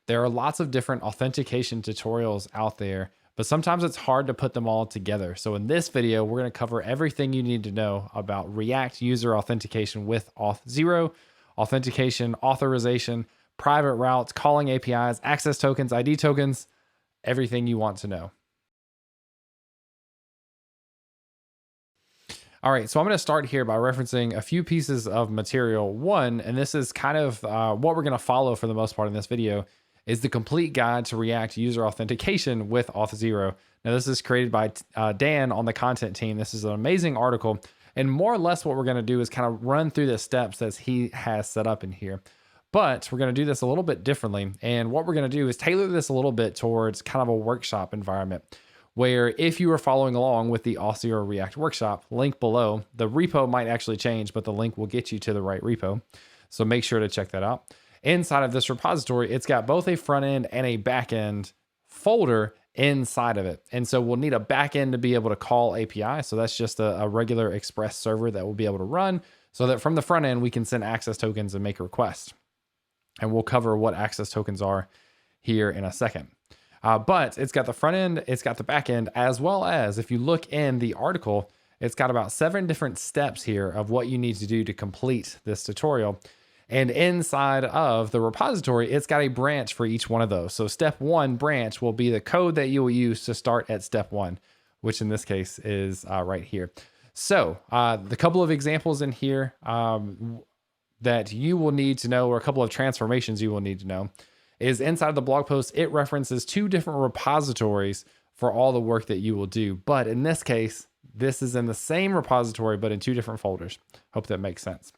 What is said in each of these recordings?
There are lots of different authentication tutorials out there, but sometimes it's hard to put them all together. So in this video, we're going to cover everything you need to know about React user authentication with Auth0, authentication, authorization, private routes, calling APIs, access tokens, ID tokens, everything you want to know. All right, so I'm going to start here by referencing a few pieces of material. One, and this is kind of what we're going to follow for the most part in this video, is the complete guide to React user authentication with Auth0. Now, this is created by Dan on the content team. This is an amazing article. And more or less what we're going to do is kind of run through the steps that he has set up in here. But we're going to do this a little bit differently. And what we're going to do is tailor this a little bit towards kind of a workshop environment, where if you are following along with the Auth0 React workshop, link below, the repo might actually change, but the link will get you to the right repo. So make sure to check that out. Inside of this repository, it's got both a front end and a back end folder inside of it. And so we'll need a back end to be able to call API. So that's just a regular Express server that we'll be able to run so that from the front end, we can send access tokens and make requests. And we'll cover what access tokens are here in a second. But it's got the front end, it's got the back end, as well as if you look in the article, it's got about 7 different steps here of what you need to do to complete this tutorial. And inside of the repository, it's got a branch for each one of those. So step 1 branch will be the code that you will use to start at step 1, which in this case is right here. So the couple of examples in here that you will need to know, or a couple of transformations you will need to know, is inside of the blog post, it references 2 different repositories for all the work that you will do. But in this case, this is in the same repository, but in 2 different folders. Hope that makes sense.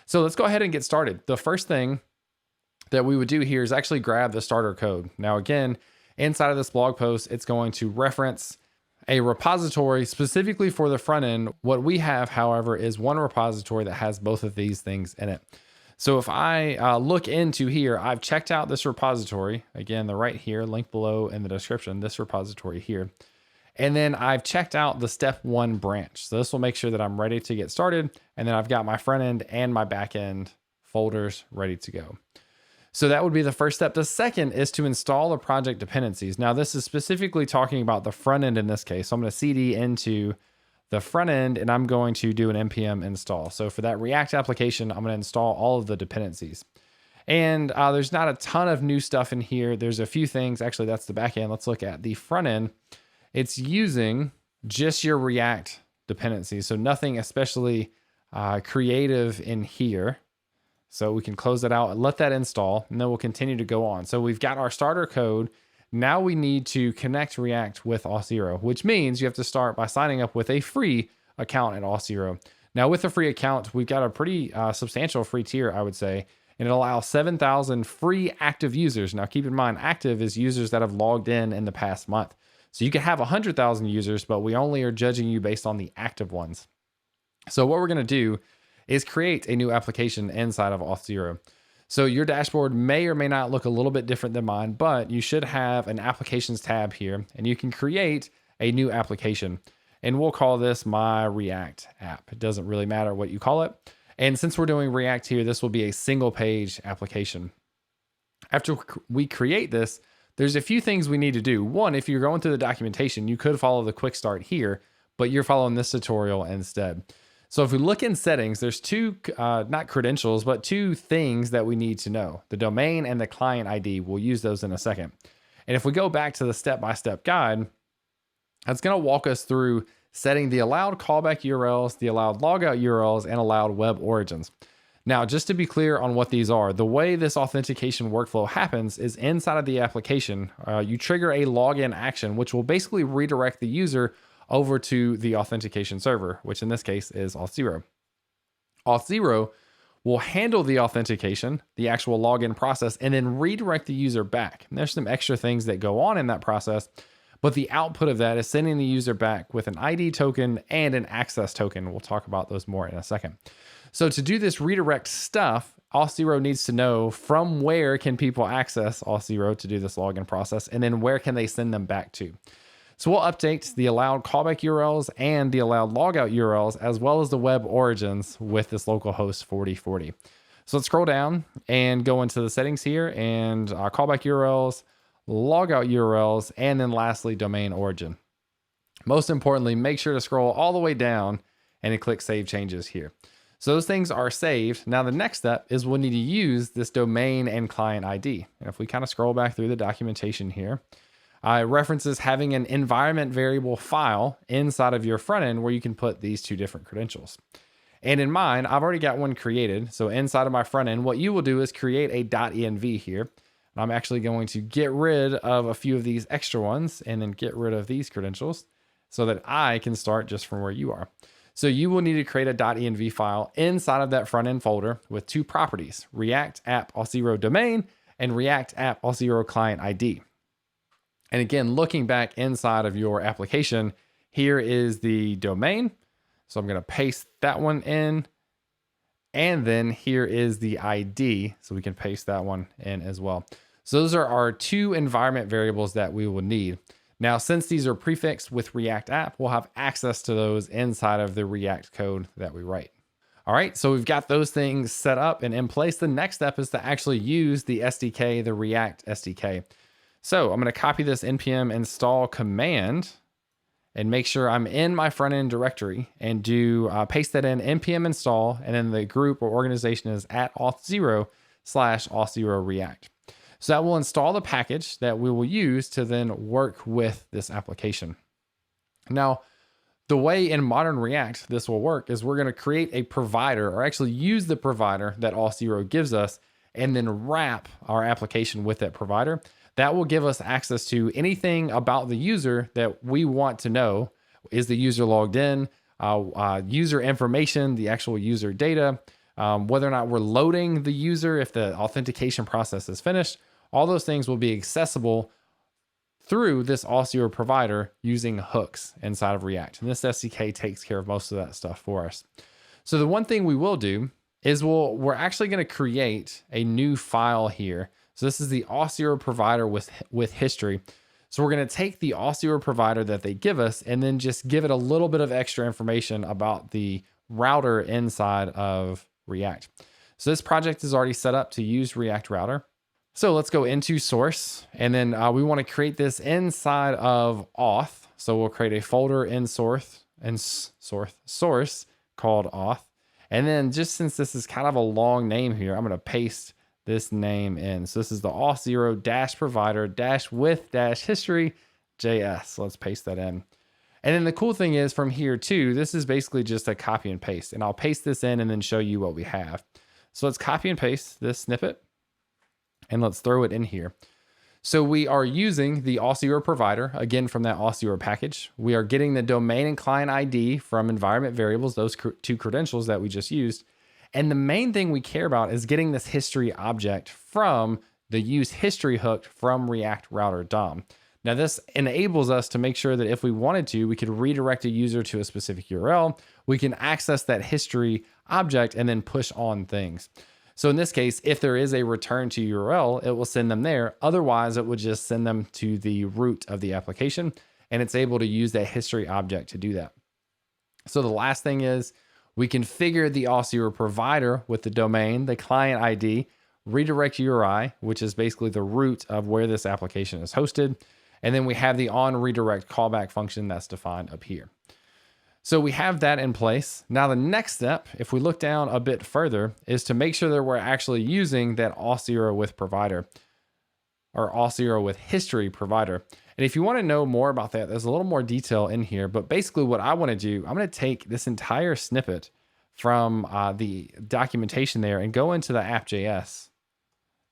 So let's go ahead and get started. The first thing that we would do here is actually grab the starter code. Now, again, inside of this blog post, it's going to reference a repository specifically for the front end. What we have, however, is one repository that has both of these things in it. So if I look into here, I've checked out this repository. Again, they're right here, link below in the description, this repository here. And then I've checked out the step 1 branch. So this will make sure that I'm ready to get started. And then I've got my front end and my back end folders ready to go. So that would be the first step. The second is to install the project dependencies. Now this is specifically talking about the front end in this case. So I'm going to CD into the front end, and I'm going to do an npm install. So for that React application, I'm going to install all of the dependencies. And there's not a ton of new stuff in here. There's a few things. Actually, that's the back end. Let's look at the front end. It's using just your React dependencies. So nothing especially creative in here. So we can close that out and let that install, and then we'll continue to go on. So we've got our starter code. Now we need to connect React with Auth0, which means you have to start by signing up with a free account at Auth0. Now with a free account, we've got a pretty substantial free tier, I would say, and it allows 7,000 free active users. Now keep in mind, active is users that have logged in the past month. So you can have 100,000 users, but we only are judging you based on the active ones. So what we're going to do is create a new application inside of Auth0. So your dashboard may or may not look a little bit different than mine, but you should have an applications tab here, and you can create a new application. And we'll call this my React app. It doesn't really matter what you call it. And since we're doing React here, this will be a single page application. After we create this, there's a few things we need to do. One, if you're going through the documentation, you could follow the quick start here, but you're following this tutorial instead. So if we look in settings, there's 2, not credentials, but 2 things that we need to know. The domain and the client ID. We'll use those in a second. And if we go back to the step-by-step guide, that's going to walk us through setting the allowed callback URLs, the allowed logout URLs, and allowed web origins. Now, just to be clear on what these are, the way this authentication workflow happens is inside of the application, you trigger a login action, which will basically redirect the user over to the authentication server, which in this case is Auth0. Auth0 will handle the authentication, the actual login process, and then redirect the user back. And there's some extra things that go on in that process, but the output of that is sending the user back with an ID token and an access token. We'll talk about those more in a second. So to do this redirect stuff, Auth0 needs to know from where can people access Auth0 to do this login process, and then where can they send them back to. So we'll update the allowed callback URLs and the allowed logout URLs, as well as the web origins with this localhost 4040. So let's scroll down and go into the settings here and callback URLs, logout URLs, and then lastly, domain origin. Most importantly, make sure to scroll all the way down and then click Save Changes here. So those things are saved. Now the next step is we'll need to use this domain and client ID. And if we kind of scroll back through the documentation here, it references having an environment variable file inside of your front end where you can put these two different credentials. And in mine, I've already got one created. So inside of my front end, what you will do is create a .env here. And I'm actually going to get rid of a few of these extra ones and then get rid of these credentials so that I can start just from where you are. So you will need to create a .env file inside of that front end folder with two properties, React App Auth0 domain and React App Auth0 client ID. And again, looking back inside of your application, here is the domain. So I'm going to paste that one in. And then here is the ID. So we can paste that one in as well. So those are our two environment variables that we will need. Now, since these are prefixed with React App, we'll have access to those inside of the React code that we write. All right, so we've got those things set up and in place. The next step is to actually use the SDK, the React SDK. So I'm going to copy this npm install command and make sure I'm in my front end directory and do paste that in npm install, and then the group or organization is at auth0/auth0 react. So that will install the package that we will use to then work with this application. Now, the way in modern React this will work is we're going to create a provider, or actually use the provider that Auth0 gives us, and then wrap our application with that provider. That will give us access to anything about the user that we want to know. Is the user logged in? User information, the actual user data, whether or not we're loading the user, if the authentication process is finished. All those things will be accessible through this Auth0 provider using hooks inside of React. And this SDK takes care of most of that stuff for us. So the one thing we will do is we're actually going to create a new file here. So this is the Auth0 provider with history. So we're going to take the Auth0 provider that they give us and then just give it a little bit of extra information about the router inside of React. So this project is already set up to use React Router. So let's go into source, and then we want to create this inside of auth. So we'll create a folder in source called auth. And then just since this is kind of a long name here, I'm going to paste this name in. So this is the auth0 provider with history JS. So let's paste that in. And then the cool thing is from here too, this is basically just a copy and paste, and I'll paste this in and then show you what we have. So let's copy and paste this snippet and let's throw it in here. So we are using the Auth0 provider, again, from that Auth0 package. We are getting the domain and client ID from environment variables, those two credentials that we just used. And the main thing we care about is getting this history object from the use history hook from React Router DOM. Now this enables us to make sure that if we wanted to, we could redirect a user to a specific URL. We can access that history object and then push on things. So in this case, if there is a return to URL, it will send them there. Otherwise, it would just send them to the root of the application, and it's able to use that history object to do that. So the last thing is we configure the Auth0 provider with the domain, the client ID, redirect URI, which is basically the root of where this application is hosted. And then we have the on redirect callback function that's defined up here. So we have that in place. Now the next step, if we look down a bit further, is to make sure that we're actually using that Auth0 with provider, or Auth0 with history provider. And if you want to know more about that, there's a little more detail in here. But basically what I want to do, I'm going to take this entire snippet from the documentation there and go into the app.js,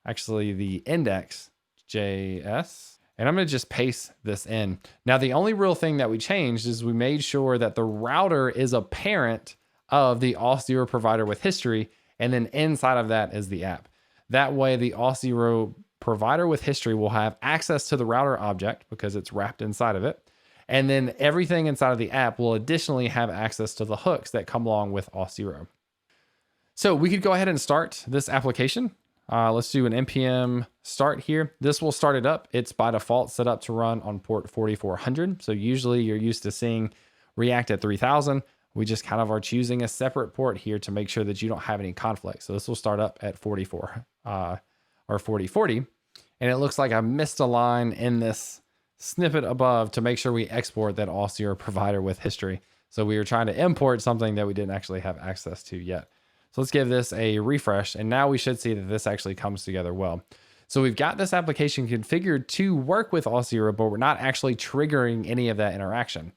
actually the index.js. And I'm going to just paste this in. Now, the only real thing that we changed is we made sure that the router is a parent of the Auth0 provider with history, and then inside of that is the app. That way, the Auth0 provider with history will have access to the router object because it's wrapped inside of it. And then everything inside of the app will additionally have access to the hooks that come along with Auth0. So we could go ahead and start this application. Let's do an npm start here. This will start it up. It's by default set up to run on port 4400. So usually you're used to seeing React at 3000. we just kind of are choosing a separate port here to make sure that you don't have any conflict. So this will start up at 44 or 4040. And it looks like I missed a line in this snippet above to make sure we export that Auth0 provider with history. So we were trying to import something that we didn't actually have access to yet. So let's give this a refresh. And now we should see that this actually comes together well. So we've got this application configured to work with Auth0, but we're not actually triggering any of that interaction.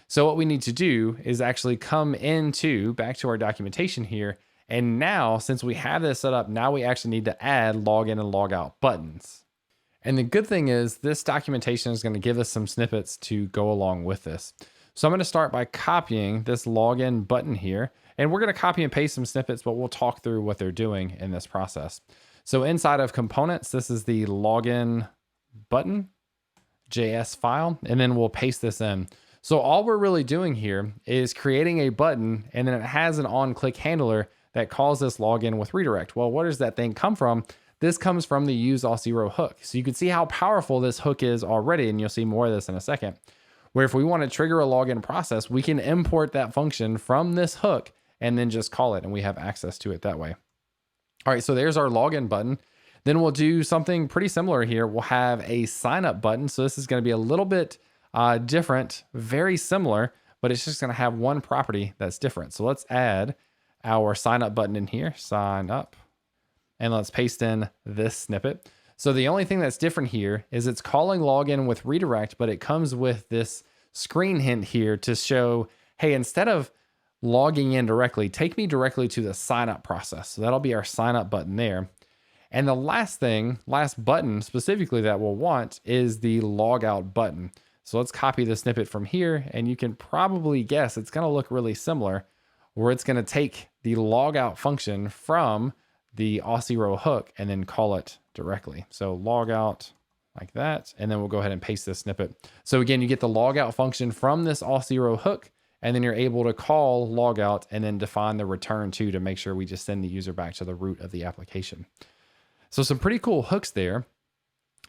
So what we need to do is actually come back to our documentation here. And now, since we have this set up, now we actually need to add login and logout buttons. And the good thing is this documentation is going to give us some snippets to go along with this. So I'm going to start by copying this login button here, and we're going to copy and paste some snippets, but we'll talk through what they're doing in this process. So inside of components, this is the login button JS file, and then we'll paste this in. So all we're really doing here is creating a button, and then it has an on-click handler that calls this login with redirect. Well, where does that thing come from? This comes from the use Auth0 hook. So you can see how powerful this hook is already, and you'll see more of this in a second. Where if we want to trigger a login process, we can import that function from this hook and then just call it, and we have access to it that way. All right, so there's our login button. Then we'll do something pretty similar here. We'll have a sign up button. So this is going to be a little bit different, very similar, but it's just going to have one property that's different. So let's add our sign up button in here, sign up, and let's paste in this snippet. So the only thing that's different here is it's calling login with redirect, but it comes with this screen hint here to show, hey, instead of logging in directly, take me directly to the sign up process. So that'll be our sign up button there. And the last button specifically that we'll want is the logout button. So let's copy the snippet from here, and you can probably guess it's going to look really similar, where it's going to take the logout function from the Auth0 hook and then call it directly. So logout like that, and then we'll go ahead and paste this snippet. So again, you get the logout function from this Auth0 hook, and then you're able to call logout and then define the return to make sure we just send the user back to the root of the application. So some pretty cool hooks there.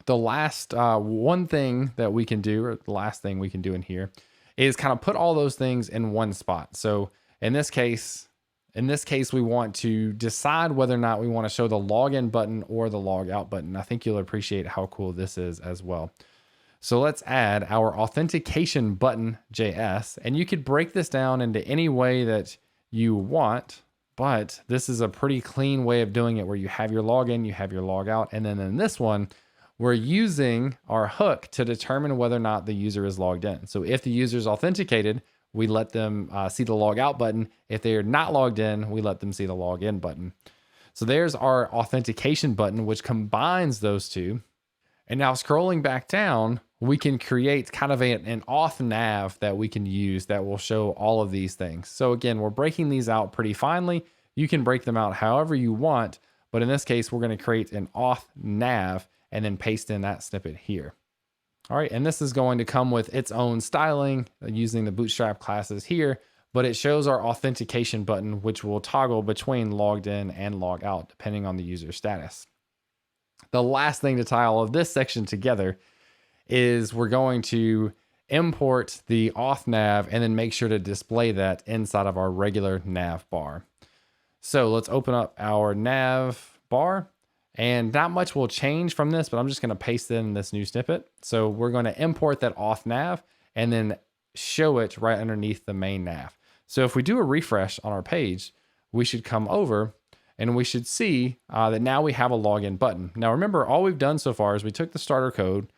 The last one thing that we can do, or the last thing we can do in here, is kind of put all those things in one spot. So in this case, we want to decide whether or not we want to show the login button or the logout button. I think you'll appreciate how cool this is as well. So let's add our Authentication Button Js, and you could break this down into any way that you want, but this is a pretty clean way of doing it where you have your login, you have your logout, and then in this one, we're using our hook to determine whether or not the user is logged in. So if the user is authenticated, we let them see the logout button. If they are not logged in, we let them see the login button. So there's our authentication button, which combines those two. And now scrolling back down, we can create kind of an auth nav that we can use that will show all of these things. So again, we're breaking these out pretty finely. You can break them out however you want, but in this case, we're going to create an auth nav and then paste in that snippet here. All right, and this is going to come with its own styling using the Bootstrap classes here, but it shows our authentication button, which will toggle between logged in and log out, depending on the user status. The last thing to tie all of this section together is we're going to import the auth nav and then make sure to display that inside of our regular nav bar. So let's open up our nav bar. And not much will change from this, but I'm just going to paste in this new snippet. So we're going to import that auth nav and then show it right underneath the main nav. So if we do a refresh on our page, we should come over and we should see that now we have a login button. Now remember, all we've done so far is we took the starter code,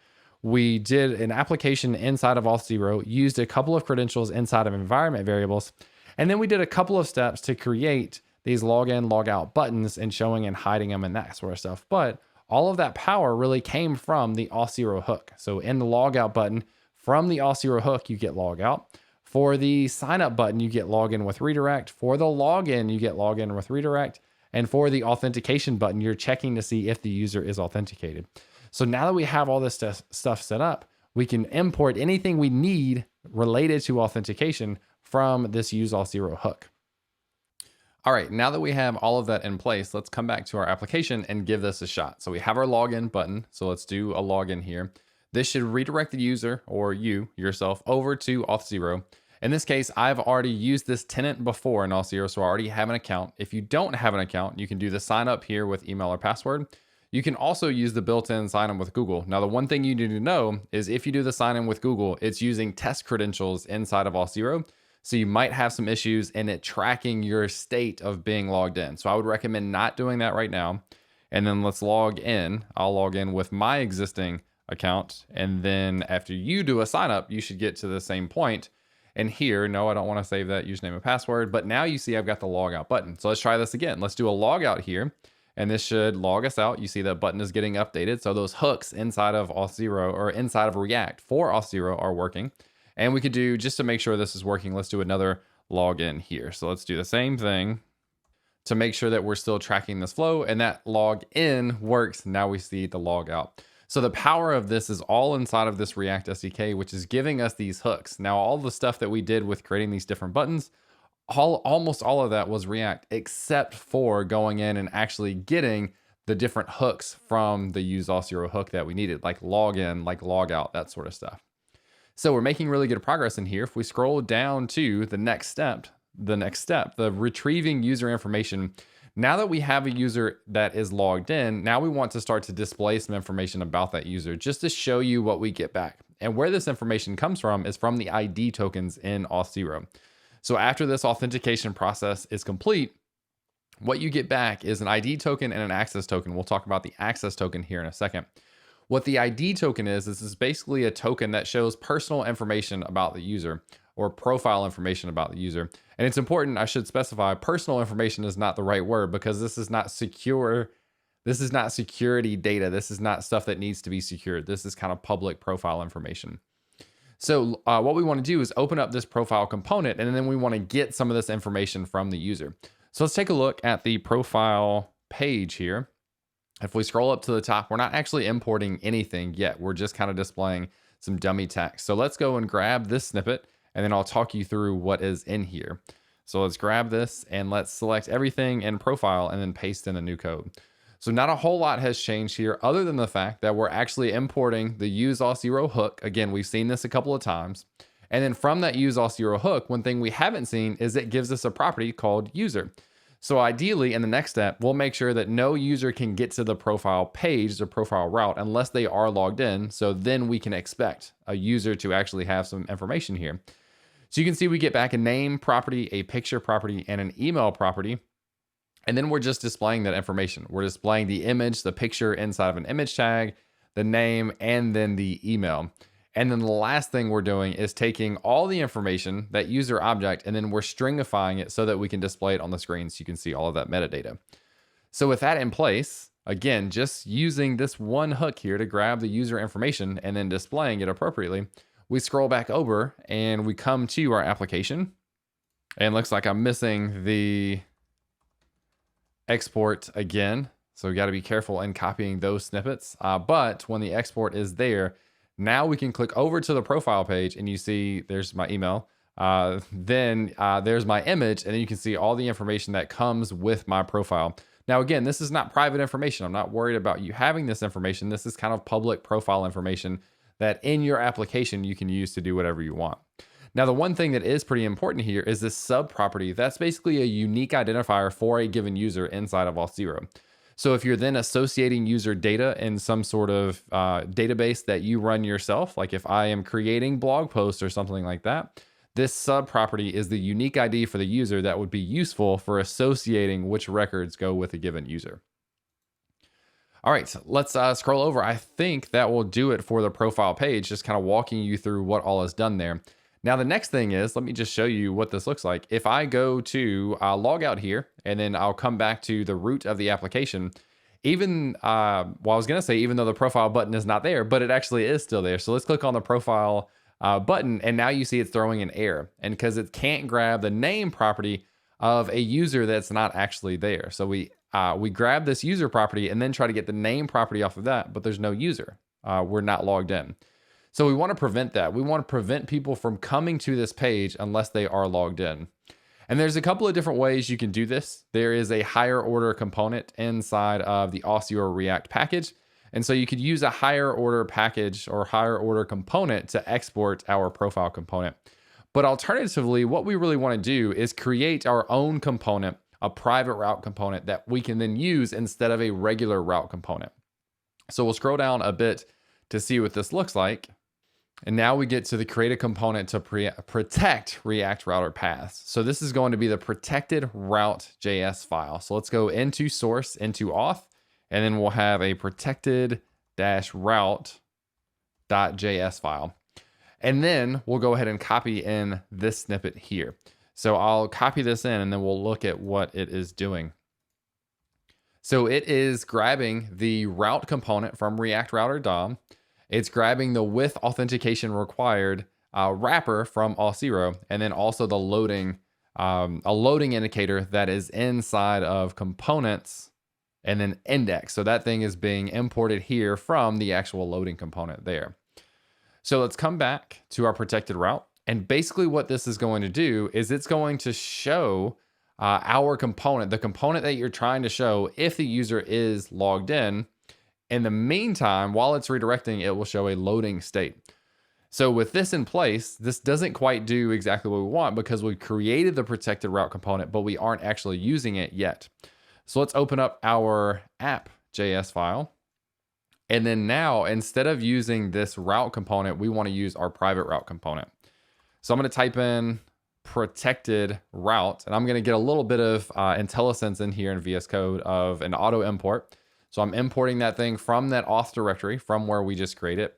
we did an application inside of Auth0, used a couple of credentials inside of environment variables, and then we did a couple of steps to create these login, logout buttons and showing and hiding them and that sort of stuff. But all of that power really came from the Auth0 hook. So in the logout button, from the Auth0 hook, you get logout. For the sign up button, you get login with redirect. For the login, you get login with redirect. And for the authentication button, you're checking to see if the user is authenticated. So now that we have all this stuff set up, we can import anything we need related to authentication from this use Auth0 hook. All right, now that we have all of that in place, let's come back to our application and give this a shot. So we have our login button. So let's do a login here. This should redirect the user or you yourself over to Auth0. In this case, I've already used this tenant before in Auth0, so I already have an account. If you don't have an account, you can do the sign up here with email or password. You can also use the built-in sign-in with Google. Now, the one thing you need to know is if you do the sign-in with Google, it's using test credentials inside of Auth0. So you might have some issues in it tracking your state of being logged in. So I would recommend not doing that right now. And then let's log in. I'll log in with my existing account. And then after you do a sign up, you should get to the same point. And here, no, I don't want to save that username and password, but now you see I've got the logout button. So let's try this again. Let's do a logout here, and this should log us out. You see that button is getting updated. So those hooks inside of Auth0 or inside of React for Auth0 are working. And we could do, just to make sure this is working, let's do another login here. So let's do the same thing to make sure that we're still tracking this flow, and that login works. Now we see the logout. So the power of this is all inside of this React SDK, which is giving us these hooks. Now, all the stuff that we did with creating these different buttons, almost all of that was React, except for going in and actually getting the different hooks from the use Auth0 hook that we needed, like login, like logout, that sort of stuff. So we're making really good progress in here. If we scroll down to the next step, the retrieving user information. Now that we have a user that is logged in, now we want to start to display some information about that user just to show you what we get back. And where this information comes from is from the ID tokens in Auth0. So after this authentication process is complete, what you get back is an ID token and an access token. We'll talk about the access token here in a second. What the ID token is basically a token that shows personal information about the user or profile information about the user. And it's important, I should specify, personal information is not the right word because this is not secure. This is not security data. This is not stuff that needs to be secured. This is kind of public profile information. So what we want to do is open up this profile component, and then we want to get some of this information from the user. So let's take a look at the profile page here. If we scroll up to the top, we're not actually importing anything yet. We're just kind of displaying some dummy text. So let's go and grab this snippet, and then I'll talk you through what is in here. So let's grab this and let's select everything in profile and then paste in the new code. So not a whole lot has changed here other than the fact that we're actually importing the use Auth0 hook. Again, we've seen this a couple of times. And then from that use Auth0 hook, one thing we haven't seen is it gives us a property called user. So ideally, in the next step, we'll make sure that no user can get to the profile page, the profile route, unless they are logged in. So then we can expect a user to actually have some information here. So you can see we get back a name property, a picture property, and an email property. And then we're just displaying that information. We're displaying the image, the picture inside of an image tag, the name, and then the email. And then the last thing we're doing is taking all the information, that user object, and then we're stringifying it so that we can display it on the screen so you can see all of that metadata. So with that in place, again, just using this one hook here to grab the user information and then displaying it appropriately, we scroll back over and we come to our application. And it looks like I'm missing the export again. So we got to be careful in copying those snippets. But when the export is there, now we can click over to the profile page and you see there's my email. Then there's my image, and then you can see all the information that comes with my profile. Now, again, this is not private information. I'm not worried about you having this information. This is kind of public profile information that in your application you can use to do whatever you want. Now, the one thing that is pretty important here is this sub property. That's basically a unique identifier for a given user inside of Auth0. So if you're then associating user data in some sort of database that you run yourself, like if I am creating blog posts or something like that, this sub property is the unique ID for the user that would be useful for associating which records go with a given user. All right, so let's scroll over. I think that will do it for the profile page, just kind of walking you through what all is done there. Now, the next thing is, let me just show you what this looks like. If I go to log out here, and then I'll come back to the root of the application, even, well, I was going to say, even though the profile button is not there, but it actually is still there. So let's click on the profile button, and now you see it's throwing an error. And because it can't grab the name property of a user that's not actually there. So we grab this user property and then try to get the name property off of that, but there's no user. We're not logged in. So we want to prevent that. We want to prevent people from coming to this page unless they are logged in. And there's a couple of different ways you can do this. There is a higher order component inside of the Auth0 React package. And so you could use a higher order package or higher order component to export our profile component. But alternatively, what we really want to do is create our own component, a private route component that we can then use instead of a regular route component. So we'll scroll down a bit to see what this looks like. And now we get to the create a component to protect React router paths. So this is going to be the protected route JS file. So let's go into source, into auth, and then we'll have a protected route.js file. And then we'll go ahead and copy in this snippet here. So I'll copy this in and then we'll look at what it is doing. So it is grabbing the route component from React Router DOM. It's grabbing the with authentication required wrapper from Auth0, and then also the loading, a loading indicator that is inside of components and then index. So that thing is being imported here from the actual loading component there. So let's come back to our protected route. And basically what this is going to do is it's going to show our component, the component that you're trying to show if the user is logged in. In the meantime, while it's redirecting, it will show a loading state. So with this in place, this doesn't quite do exactly what we want because we created the protected route component, but we aren't actually using it yet. So let's open up our app.js file. And then now, instead of using this route component, we want to use our private route component. So I'm going to type in protected route, and I'm going to get a little bit of IntelliSense in here in VS Code of an auto import. So I'm importing that thing from that auth directory from where we just created.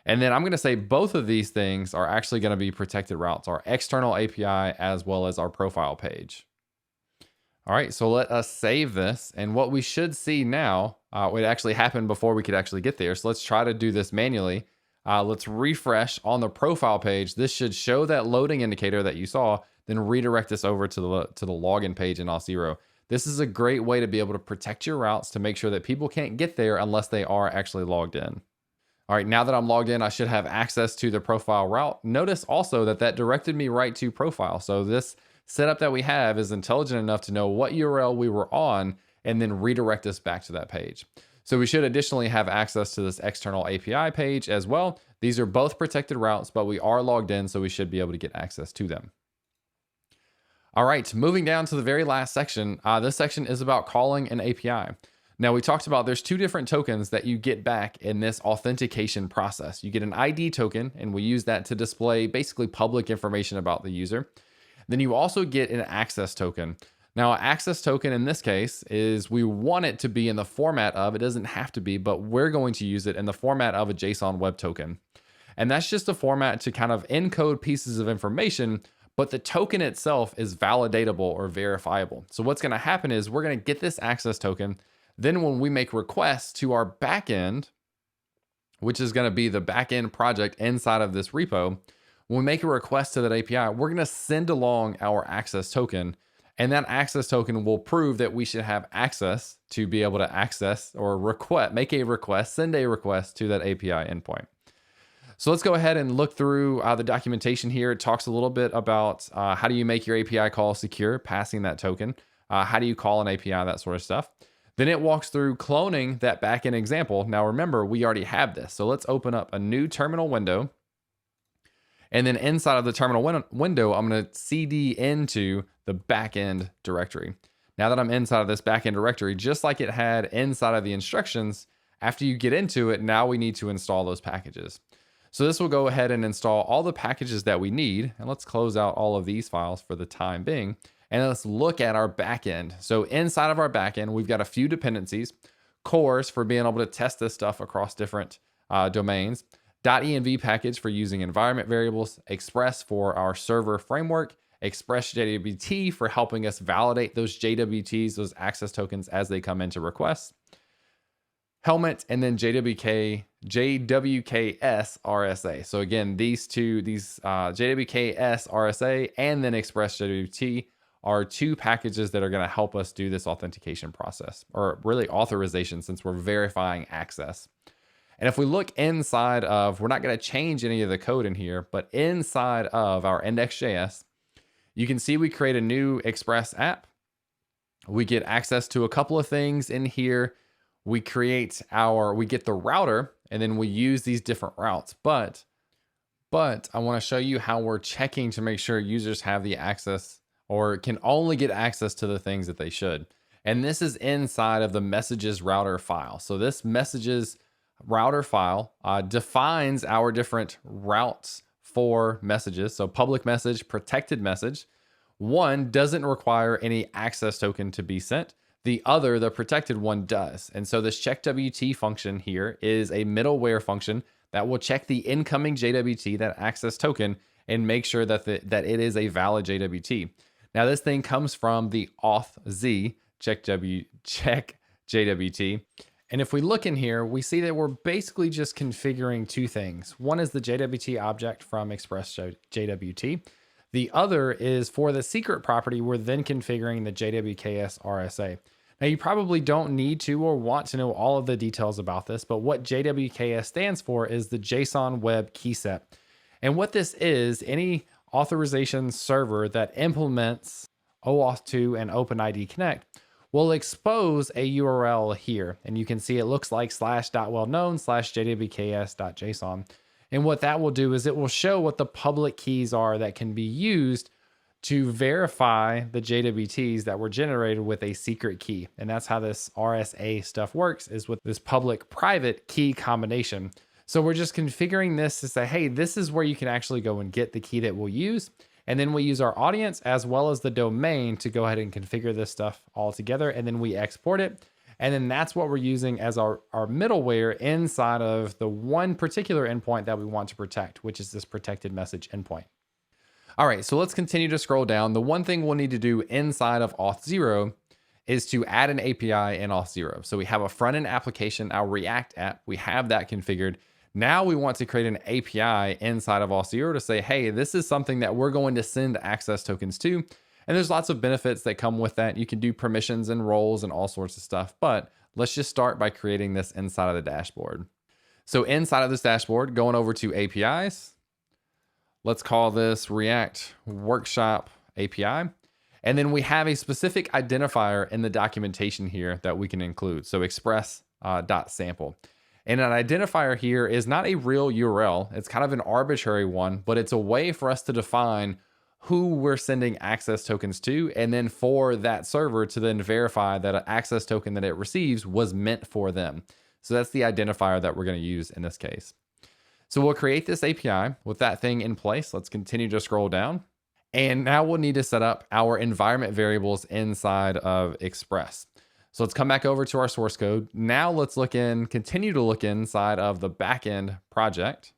And then I'm going to say both of these things are actually going to be protected routes, our external API as well as our profile page. All right, so let us save this. And what we should see now, it actually happened before we could actually get there. So let's try to do this manually. Let's refresh on the profile page. This should show that loading indicator that you saw, then redirect us over to the login page in Auth0. This is a great way to be able to protect your routes to make sure that people can't get there unless they are actually logged in. All right, now that I'm logged in, I should have access to the profile route. Notice also that directed me right to profile. So this setup that we have is intelligent enough to know what URL we were on and then redirect us back to that page. So we should additionally have access to this external API page as well. These are both protected routes, but we are logged in, so we should be able to get access to them. All right, moving down to the very last section. This section is about calling an API. Now we talked about there's two different tokens that you get back in this authentication process. You get an ID token, and we use that to display basically public information about the user. Then you also get an access token. Now, an access token in this case is we want it to be in the format of, it doesn't have to be, but we're going to use it in the format of a JSON web token. And that's just a format to kind of encode pieces of information, but the token itself is validatable or verifiable. So what's going to happen is we're going to get this access token. Then when we make requests to our backend, which is going to be the backend project inside of this repo, when we make a request to that API, we're going to send along our access token. And that access token will prove that we should have access to be able to access or make a request, send a request to that API endpoint. So let's go ahead and look through the documentation here. It talks a little bit about how do you make your API call secure, passing that token. How do you call an API, that sort of stuff. Then it walks through cloning that backend example. Now remember, we already have this. So let's open up a new terminal window. And then inside of the terminal window, I'm going to CD into the backend directory. Now that I'm inside of this backend directory, just like it had inside of the instructions, after you get into it, now we need to install those packages. So this will go ahead and install all the packages that we need. And let's close out all of these files for the time being. And let's look at our backend. So inside of our backend, we've got a few dependencies, cores for being able to test this stuff across different domains, .env package for using environment variables, Express for our server framework, Express JWT for helping us validate those JWTs, those access tokens as they come into requests, Helmet, and then JWKS RSA. So again, these JWKS RSA and then Express JWT are two packages that are going to help us do this authentication process, or really authorization, since we're verifying access. And if we look inside of, we're not going to change any of the code in here, but inside of our index.js, you can see we create a new Express app. We get access to a couple of things in here. We get the router, and then we use these different routes. But But I want to show you how we're checking to make sure users have the access or can only get access to the things that they should. And this is inside of the messages router file. So this messages router file defines our different routes for messages. So public message, protected message. One doesn't require any access token to be sent. The other, the protected one, does. And so this check WT function here is a middleware function that will check the incoming JWT, that access token, and make sure that that it is a valid JWT. Now this thing comes from the Auth0 check JWT. And if we look in here, we see that we're basically just configuring two things. One is the JWT object from Express JWT. The other is for the secret property, we're then configuring the JWKS RSA. Now you probably don't need to or want to know all of the details about this, but what JWKS stands for is the JSON Web Key Set. And what this is, any authorization server that implements Auth0 and OpenID Connect will expose a URL here. And you can see it looks like /.wellknown/jwks.json. And what that will do is it will show what the public keys are that can be used to verify the JWTs that were generated with a secret key. And that's how this RSA stuff works, is with this public private key combination. So we're just configuring this to say, hey, this is where you can actually go and get the key that we'll use. And then we use our audience as well as the domain to go ahead and configure this stuff all together. And then we export it. And then that's what we're using as our middleware inside of the one particular endpoint that we want to protect, which is this protected message endpoint. All right, so let's continue to scroll down. The one thing we'll need to do inside of Auth0 is to add an API in Auth0. So we have a front-end application, our React app. We have that configured. Now we want to create an API inside of Auth0 to say, hey, this is something that we're going to send access tokens to. And there's lots of benefits that come with that. You can do permissions and roles and all sorts of stuff, but let's just start by creating this inside of the dashboard. So inside of this dashboard, going over to APIs, let's call this React Workshop API. And then we have a specific identifier in the documentation here that we can include. So express.sample. And an identifier here is not a real URL. It's kind of an arbitrary one, but it's a way for us to define who we're sending access tokens to, and then for that server to then verify that an access token that it receives was meant for them. So that's the identifier that we're going to use in this case. So we'll create this API with that thing in place. Let's continue to scroll down. And now we'll need to set up our environment variables inside of Express. So let's come back over to our source code. Now let's continue to look inside of the backend project.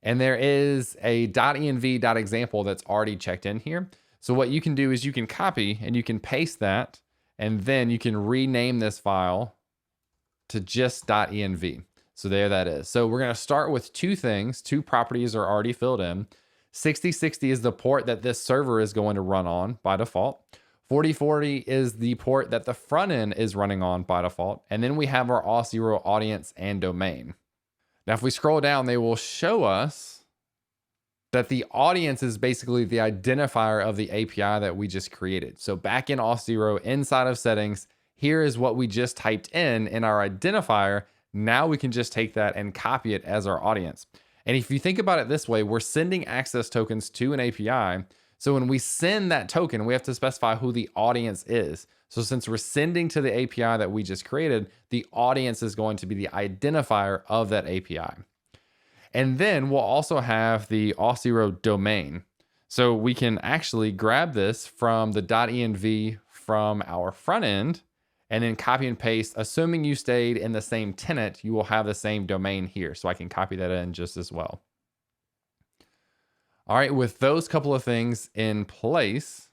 And there is a .env.example that's already checked in here. So what you can do is you can copy and you can paste that, and then you can rename this file to just .env. So there that is. So we're going to start with two things. Two properties are already filled in. 6060 is the port that this server is going to run on by default. 4040 is the port that the front end is running on by default. And then we have our Auth0 audience and domain. Now, if we scroll down, they will show us that the audience is basically the identifier of the API that we just created. So back in Auth0, inside of settings, here is what we just typed in our identifier. Now we can just take that and copy it as our audience. And if you think about it this way, we're sending access tokens to an API. So when we send that token, we have to specify who the audience is. So since we're sending to the API that we just created, the audience is going to be the identifier of that API. And then we'll also have the Auth0 domain. So we can actually grab this from the .env from our front end and then copy and paste. Assuming you stayed in the same tenant, you will have the same domain here. So I can copy that in just as well. All right, with those couple of things in place,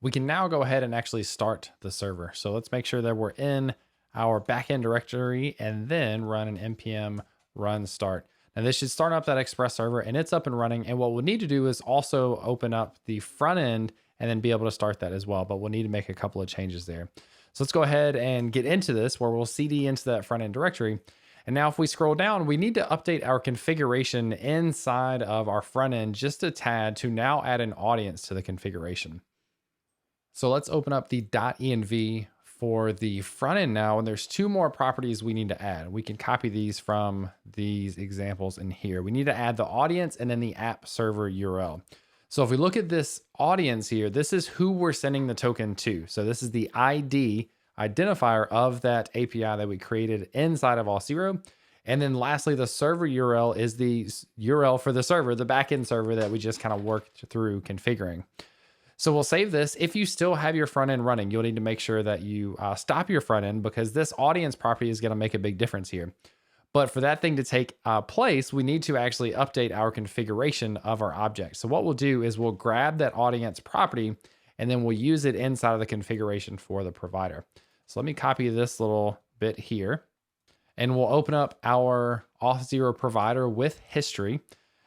we can now go ahead and actually start the server. So let's make sure that we're in our backend directory and then run an npm run start. Now this should start up that Express server and it's up and running. And what we'll need to do is also open up the front end and then be able to start that as well. But we'll need to make a couple of changes there. So let's go ahead and get into this where we'll cd into that front end directory. And now if we scroll down, we need to update our configuration inside of our front end just a tad to now add an audience to the configuration. So let's open up the .env for the front end now, and there's two more properties we need to add. We can copy these from these examples in here. We need to add the audience and then the app server URL. So if we look at this audience here, this is who we're sending the token to. So this is the ID identifier of that API that we created inside of Auth0. And then lastly, the server URL is the URL for the server, the backend server that we just kind of worked through configuring. So we'll save this. If you still have your front end running, you'll need to make sure that you stop your front end, because this audience property is going to make a big difference here. But for that thing to take place, we need to actually update our configuration of our object. So what we'll do is we'll grab that audience property and then we'll use it inside of the configuration for the provider. So let me copy this little bit here, and we'll open up our Auth0 provider with history.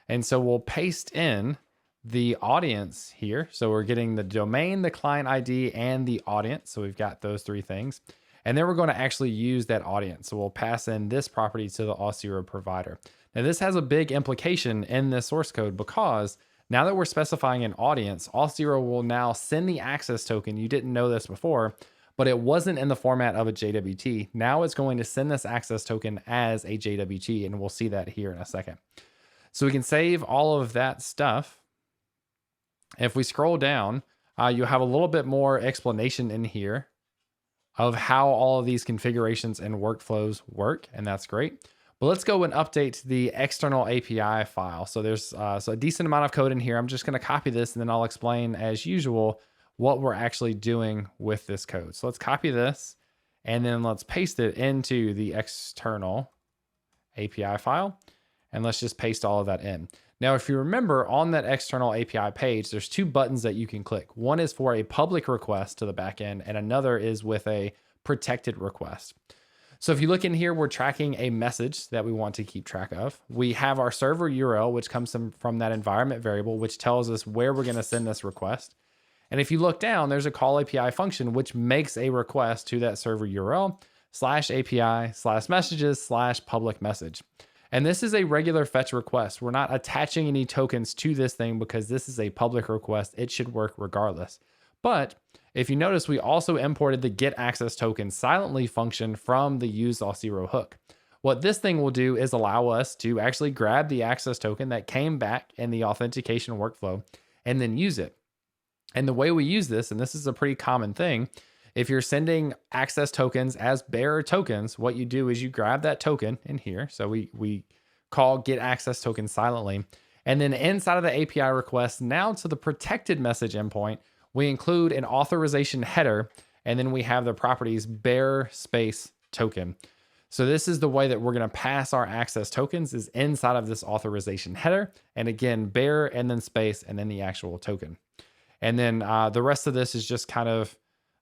And so we'll paste in the audience here. So we're getting the domain, the client ID, and the audience. So we've got those three things. And then we're going to actually use that audience. So we'll pass in this property to the Auth0 provider. Now this has a big implication in this source code, because now that we're specifying an audience, Auth0 will now send the access token. You didn't know this before, but it wasn't in the format of a JWT. Now it's going to send this access token as a JWT, and we'll see that here in a second. So we can save all of that stuff. If we scroll down, you have a little bit more explanation in here of how all of these configurations and workflows work, and that's great. But let's go and update the external API file. So there's a decent amount of code in here. I'm just going to copy this, and then I'll explain as usual what we're actually doing with this code. So let's copy this, and then let's paste it into the external API file, and let's just paste all of that in. Now, if you remember, on that external API page, there's two buttons that you can click. One is for a public request to the backend, and another is with a protected request. So if you look in here, we're tracking a message that we want to keep track of. We have our server URL, which comes from that environment variable, which tells us where we're going to send this request. And if you look down, there's a call API function, which makes a request to that server URL /API/messages/public message. And this is a regular fetch request. We're not attaching any tokens to this thing because this is a public request. It should work regardless. But if you notice, we also imported the get access token silently function from the use Auth0 hook. What this thing will do is allow us to actually grab the access token that came back in the authentication workflow and then use it. And the way we use this, and this is a pretty common thing, if you're sending access tokens as bearer tokens, what you do is you grab that token in here. So we call get access token silently. And then inside of the API request, now to the protected message endpoint, we include an authorization header, and then we have the properties bearer space token. So this is the way that we're going to pass our access tokens, is inside of this authorization header. And again, bearer and then space and then the actual token. And then the rest of this is just kind of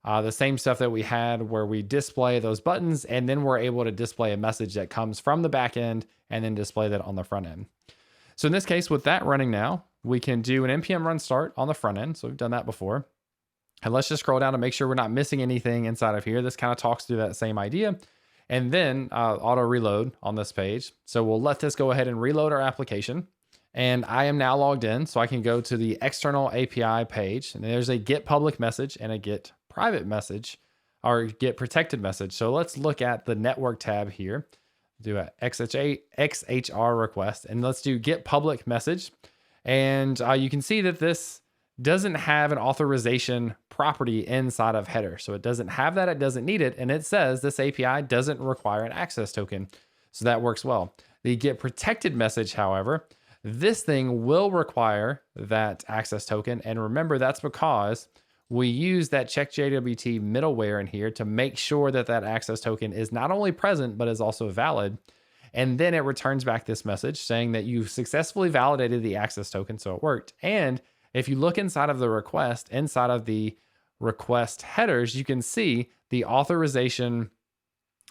the same stuff that we had, where we display those buttons, and then we're able to display a message that comes from the back end and then display that on the front end. So in this case, with that running now, we can do an npm run start on the front end. So we've done that before. And let's just scroll down to make sure we're not missing anything inside of here. This kind of talks through that same idea. And then auto reload on this page. So we'll let this go ahead and reload our application. And I am now logged in, so I can go to the external API page, and there's a get public message and a get private message, or get protected message. So let's look at the network tab here, do a XHR request, and let's do get public message. And you can see that this doesn't have an authorization property inside of header. So it doesn't have that, it doesn't need it. And it says this API doesn't require an access token. So that works well. The get protected message, however, this thing will require that access token. And remember, that's because we use that check JWT middleware in here to make sure that that access token is not only present, but is also valid. And then it returns back this message saying that you've successfully validated the access token, so it worked. And if you look inside of the request, inside of the request headers, you can see the authorization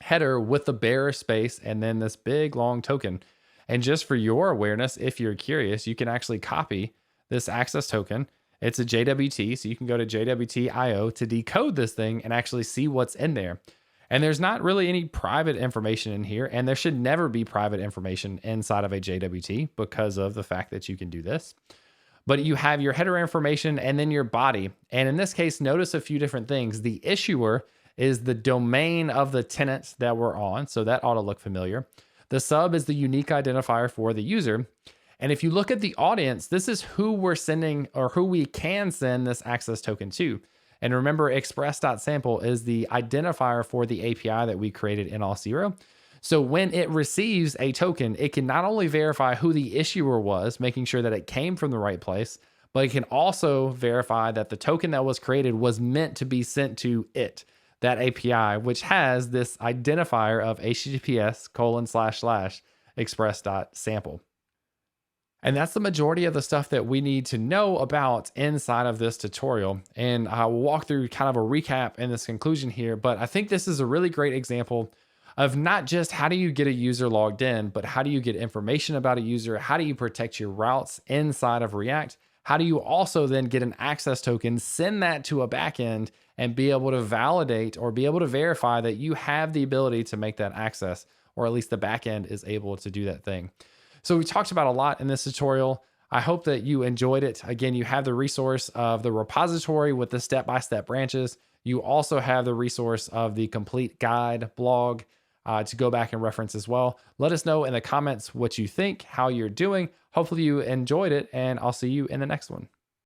header with the bearer space and then this big long token. And just for your awareness, if you're curious, you can actually copy this access token. It's a JWT, so you can go to JWT.io to decode this thing and actually see what's in there. And there's not really any private information in here, and there should never be private information inside of a JWT because of the fact that you can do this. But you have your header information and then your body. And in this case, notice a few different things. The issuer is the domain of the tenant that we're on. So that ought to look familiar. The sub is the unique identifier for the user. And if you look at the audience, this is who we're sending or who we can send this access token to. And remember, express.sample is the identifier for the API that we created in Auth0. So when it receives a token, it can not only verify who the issuer was, making sure that it came from the right place, but it can also verify that the token that was created was meant to be sent to it, that API, which has this identifier of https://express.sample. And that's the majority of the stuff that we need to know about inside of this tutorial. And I will walk through kind of a recap and this conclusion here, but I think this is a really great example of not just how do you get a user logged in, but how do you get information about a user? How do you protect your routes inside of React? How do you also then get an access token, send that to a backend, and be able to validate or be able to verify that you have the ability to make that access, or at least the backend is able to do that thing. So we talked about a lot in this tutorial. I hope that you enjoyed it. Again, you have the resource of the repository with the step-by-step branches. You also have the resource of the complete guide blog to go back and reference as well. Let us know in the comments what you think, how you're doing. Hopefully you enjoyed it, and I'll see you in the next one.